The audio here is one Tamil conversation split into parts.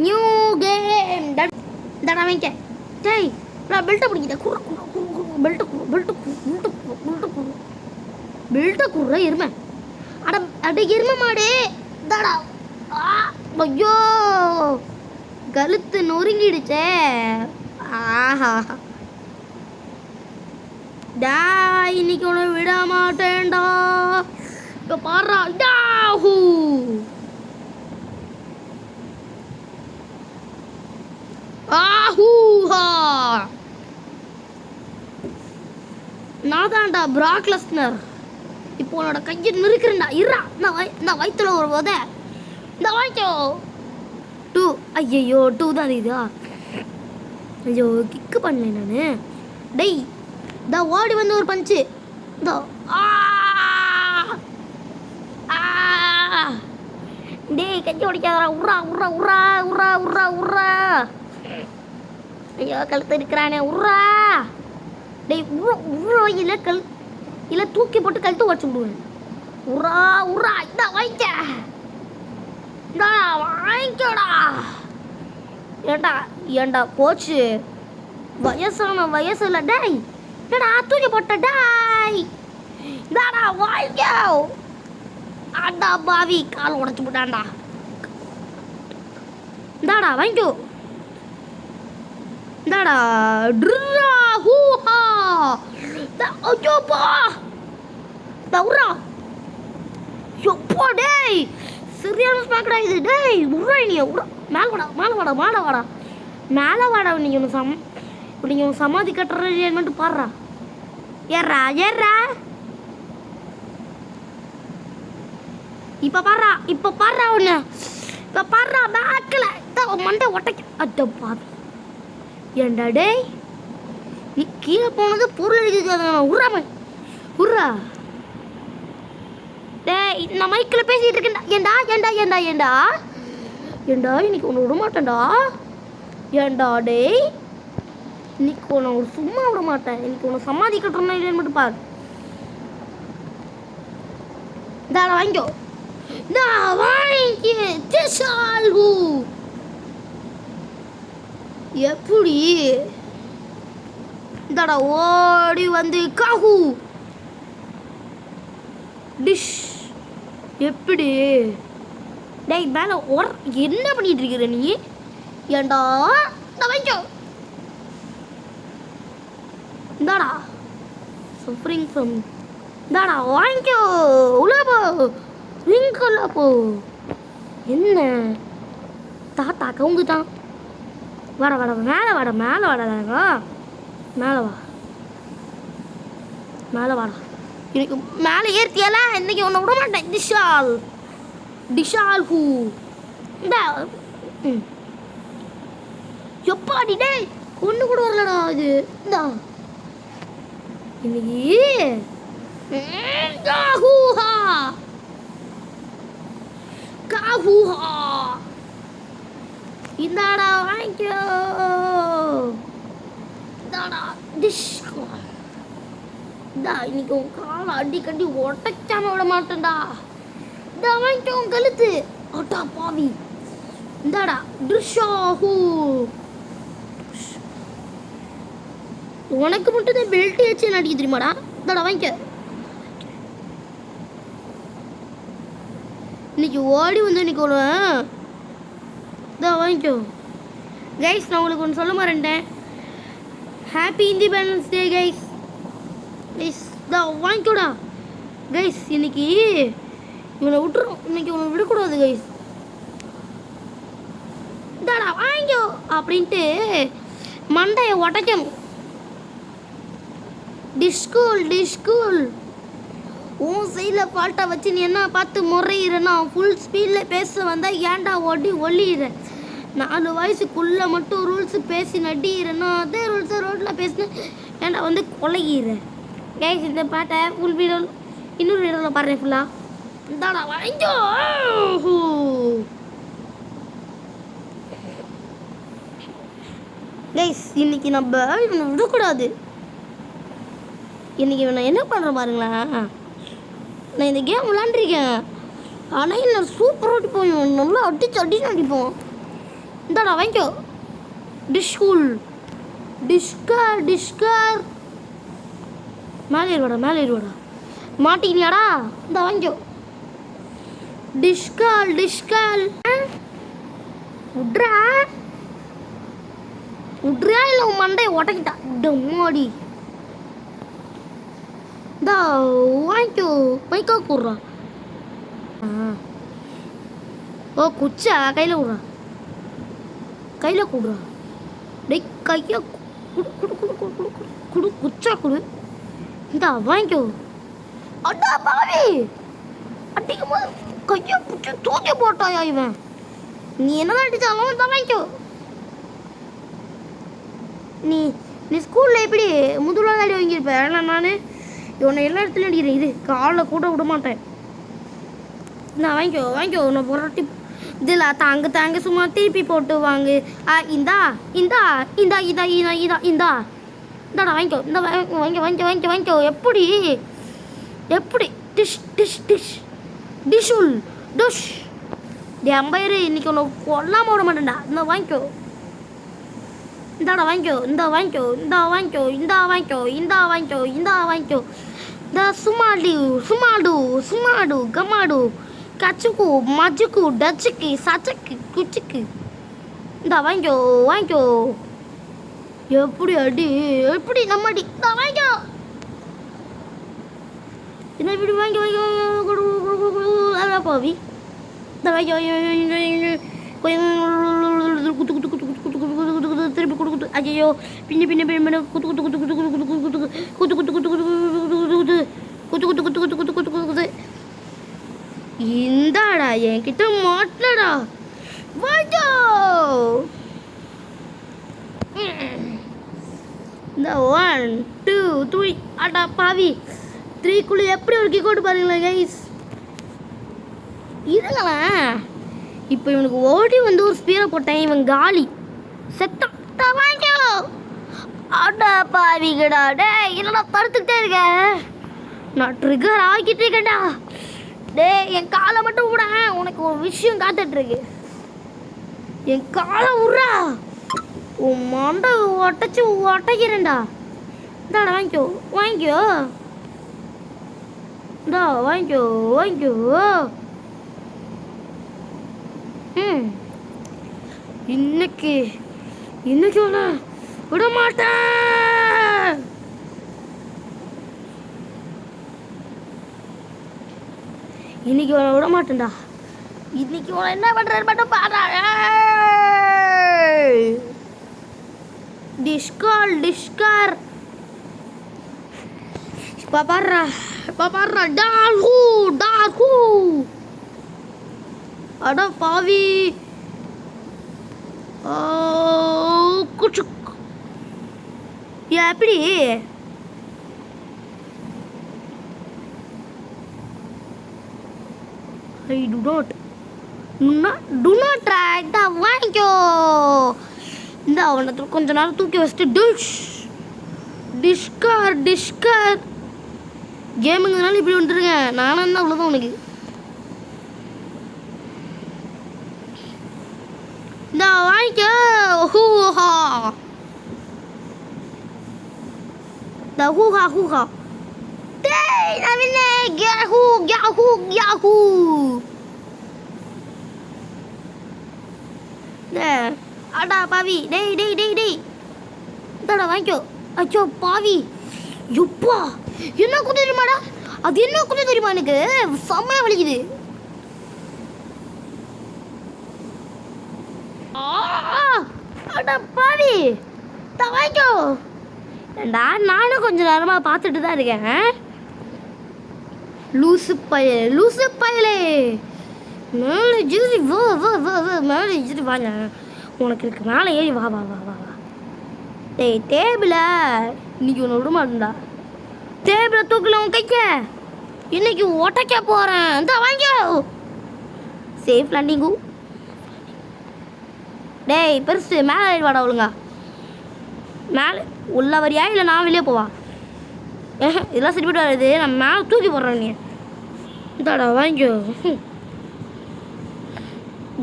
நியூ கேம் தடா வைக்க. டேய் நான் பெல்ட்டை பிடிக்கிட்டேன். பெல்ட்டை குடுற எருமை. அட எருமை மாடு தடா. ஐயோ கழுத்து நொறுங்கிடுச்சே. ஆஹா டா இன்னைக்கு உன்னை விட மாட்டேன்டா. இப்போ பாடுறா டாஹூ. ஆஹூஹா நான் தான்டா பிராக் லெஸ்னர். இப்போ உன்னோட கையை நிறுக்கிறேன்டா. இருறா நான் வயிற்றுல ஒரு போத இந்த வாய்க்கோ 2. ஐயோ 2 தான் இதா. ஐயோ கிக்கு பண்ணேன் நான். டேய் இந்த ஓடி வந்து ஒரு பஞ்சு. இந்த டேய் கஞ்சி உடைக்காதா. உர்றா உர்றா உர்றா உர்றா உர்றா உர்றா. ஐயோ கழுத்து இருக்கிறானே உர்றா. டேய் உர்றா இல்லை தூக்கி போட்டு கழுத்து உடச்சு விடுவேன். உர்றா உர்றா இந்த வாய்க்க. இந்தா வாங்கிக்கோடா. ஏண்டா போச்சு வயசுல. டேய் என்னடா தூக்கி போட்ட. டாய் இந்தாடா வாங்கிக்கோ. அடா பாவி கால் உடச்சு விட்டான்டா. இந்தாடா வாங்கிக்கோ. இந்தாடா ட்ரா ஹூஹா. ஐயோப்பா உர்றா. எப்போ டேய் சரியான ஸ்மாக்கடா இது. டேய் உர்றா நீ உர்றா. மேலே வாடா. நீங்கள் சமாதி கட்டுறது பாடுறா. ஏறா இப்போ பாடுறா ஒன்று. இப்போ பாடுறா பேக்கில் மண்டை ஒட்டைக்க. அட்ட பாவி ஏண்டா டேய் நீ கீழே போனது பொருள் அடிக்கிறது. உர்றா டேய் நான் மைக்கில் பேசிகிட்டு இருக்கேன்டா. ஏண்டா இன்னைக்கு ஒன்று விட மாட்டேன்டா. ஏண்டா டேய் இன்னைக்கு ஒன்று சும்மா விட மாட்டேன். இன்னைக்கு ஒன்று சமாதி கட்டுறோம்னா இல்லைன்னு மட்டும் பாரு. இந்தாடா வாங்கிக்கோ. எப்படி இந்தாடா ஓடி வந்து காஹூ டிஷ். எப்படி டேய் மேலே என்ன பண்ணிட்டு இருக்கிற நீ. ஏண்டா வாங்கிக்கோ. இந்தாடா சஃபரிங் ஃப்ரம். இந்தாடா வாங்கிக்கோ. உள்ள போ ரிங்குள்ள போ. என்ன தாத்தா கவுங்குதான். வாடா மேலே வாடா. இன்னைக்கு மேலே ஏற்றியால. இன்னைக்கு ஒன்று விட மாட்டேன். டிஷால் ஹூ. இந்த எப்பாடி டேய் ஒன்று கூட வரலடா இது. இந்தா இன்னைக்கு காஹூஹா. இந்தாடா வாங்கிக்கோ. இந்தாடா டிஷ். இந்தா இன்னைக்கு உன் காலை அடிக்கடி ஒட்டைக்காம விட மாட்டேன்டா. இந்தா வாங்கிக்கோ உன் கழுத்து. அட்டா பாவி. இந்தாடா ட்ரிஷாஹூ. உனக்கு மட்டும் தான் பெல்ட் வச்சு நடிக்க தெரியுமாடா. இந்தாடா வாங்கிக்க. இன்னைக்கு ஓடி வந்து இன்னைக்கு ஒரு இதான் வாங்கிக்கோ. கைஸ் நான் உங்களுக்கு ஒன்று சொல்ல மாட்டேன். Happy independence day guys. தான் வாங்கிக்கோடா கைஸ். இன்னைக்கு இவனை விட்டுரும். இன்னைக்கு இவனை விடக்கூடாது கைஸ். இந்தாடா வாங்கிக்கோ அப்படின்ட்டு மண்டையை உடைக்கணும். டிஷ்கூல் உன் சைடில் ஃபால்ட்டை வச்சு நீ என்ன பார்த்து முறையிறேன்னா ஃபுல் ஸ்பீடில் பேச வந்தால் ஏன்டா ஒல்லிடுற. 4 வயசுக்குள்ளே மட்டும் ரூல்ஸு பேசி நடிக்கிறேன்னா அதே ரூல்ஸை ரோட்டில் பேசினேன் ஏன்டா வந்து கொலைகிற. கைஸ் இந்த பாட்டை ஃபுல் வீடியோ இன்னொரு வீடியோவில் பாடுறேன் ஃபுல்லாக. இந்தாடா வாங்கிக்கோ. கைஸ் இன்னைக்கு நம்ம இவனை விடக்கூடாது. இன்னைக்கு இவனை என்ன பண்ணுறேன் பாருங்களேன். நான் இந்த கேம் விளாண்டுருக்கேன். ஆனால் நான் சூப்பராக அடிப்போம். நல்லா அடிச்சு அடிப்போம். இந்தாடா வாங்கிக்கோ. டிஷ்கூல் டிஷ்கர் மேலே ஏறுவாடா மாட்டிக்கினியாடா. இந்த வாங்கிக்கோ. டிஷ்கால் உட்ரா இல்லை உன் மண்டையை உடக்கிட்டா டம்மாடி. இந்தா வாங்கிக்கோ. பைக்கா கூடுறா. ஓ குச்சா கையில் கூடுறா. டேய் கையை குடு குச்சா குடு. இந்தா வாங்கிக்கோ. அடா பாவி அடிக்கும் போது கையை பிடிச்சி தூக்கி போட்டாயா இவன். நீ என்னதான் அடிச்சாலும் இந்தா வாங்கிக்கோ. நீ ஸ்கூலில் எப்படி முதல்ல அடி வாங்கியிருப்ப. ஏன்னா நான் இவனை எல்லா இடத்துலையும் அடிக்கிறேன். இது காலில் கூட விட மாட்டேன். நான் வாங்கிக்கோ. நான் புரட்டி இதில் தாங்க சும்மா திருப்பி போட்டு வாங்கு. இந்தாடா வாங்கிக்கோ. இந்த வாங்கிக்கோ. எப்படி டிஷ்ஷுல் அம்பையரு இன்னைக்கு ஒன்று கொல்லாமல் விட மாட்டேன்டா. இந்த வாங்கிக்கோ. இந்தாடா வாங்கிக்கோ. இந்த சுமாடு கமாடு கச்சுக்கு மஜுக்கு டச்சுக்கு சச்சக்கு குச்சுக்கு. இந்த வாங்கிக்கோ. எப்படி அடி எப்படி நம்ம அடி. இந்த வாங்கிக்கோ. என்ன இப்படி வாங்கி பாவி. இந்த வாங்கிக்கோ. திருப்பி குடு. ஐயோ பின்ன குத்து இந்தாடா என்கிட்ட மாட்டலடா. வாங்கோ. இந்த 1 2 3 அடா பாவி 3 எப்படி ஒரு கிக் அவுட் பாருங்களேன் கைஸ். இதுங்களா இப்போ இவனுக்கு ஓடி வந்து ஒரு ஸ்பீரை போட்டேன். இவன் காலி செத்தான். வாங்கிக்கோ. அடா பாவிங்கடா. டேய் என்னடா படுத்துக்கிட்டே இருக்க. நான் ட்ரிகர் ஆகிட்டு இருக்கேன்டா. டேய் என் காலை மட்டும் விட. உனக்கு ஒரு விஷயம் காத்துட்ருக்கு. என் காலை விட்றா. உன் மண்டை ஒட்டைக்கிறேன்டா. இந்தாடா வாங்கிக்கோ. இந்தா வாங்கிக்கோ. இன்னைக்கு விட மாட்டேன். இன்னைக்கு விட மாட்டேன்டா. இன்னைக்கு என்ன பண்றது மட்டும் பாரு. டிஷ்கார் பாப்பாரா டார்ஹூ அட பாவி. குச்சுக் எப்படி I do not try. வாங்கிக்கோ. இந்த அவனை கொஞ்ச நேரம் தூக்கி வச்சுட்டு டிஷ்கார் கேமுங்கனால இப்படி வந்துருங்க. நானும் தான் அவ்வளோதான் உனக்கு. இந்த வாங்கிக்கோ. ஹூஹா டேய் நவீனே யாஹூ அடா பாவி. டேய் இந்தாடா வாங்கிக்கோ. அச்சோ பாவி. எப்பா என்ன குத்து தெரியுமாடா. அது என்ன குத்து தெரியுமா எனக்கு செம்மையா வலிக்குது. அடா பாவி. வாங்கிக்கோ. நானும் கொஞ்ச நேரமா பார்த்துட்டு தான் இருக்கேன். லூசு பயலே மேலே ஏறி மேலே ஏறி வாங்க. உனக்கு இருக்கு மேலே ஏறி வா. டேய் டேபிள இன்னைக்கு ஒன்று விட மாட்டேன்டா. டேபிளை தூக்கல உன் கைக்க. இன்னைக்கு ஒட்டைக்க போகிறேன். இந்த வாங்கியோ. Safe landing. டேய் பெருசு மேலே ஏறி வாடா. ஒழுங்கா மேலே உள்ள வரியா இல்லை நான் வெளியே போவா. இதெல்லாம் சரிப்பட்டு வருது. நான் மேலே தூக்கி போடுறேன். நீ இதாடா வாங்கிக்கோ.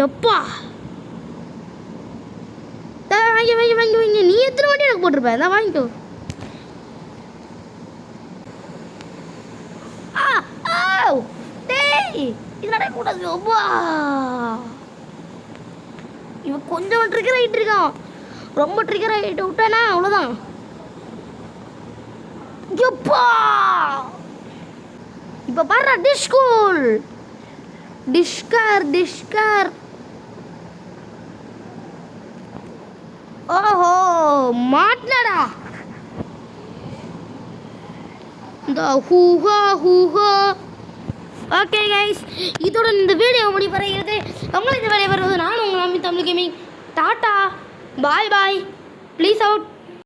எப்பா வாங்கி நீ எத்தனை வாட்டி எனக்கு போட்டிருப்ப அதான் வாங்கிக்கோ. டேய் இது நடக்கூடாது. அப்பா இவன் கொஞ்சம் ட்ரிகர் ஆகிட்டு இருக்கான். ரொம்ப ட்ரிகர் ஆகிட்டு விட்டானா அவ்வளோதான். எப்பா இப்போ பாரு டிஷ்கூல் டிஷ்கர். ஓஹோ மாட்டினடா இந்த ஹூஹா. ஓகே கைஸ், இதோட இந்த வீடியோ முடிவடைகிறது. உங்களுக்கு இந்த வேலையை வருவது நான் உங்கள் அம்மி Tamil gaming. Tata bye. Please out.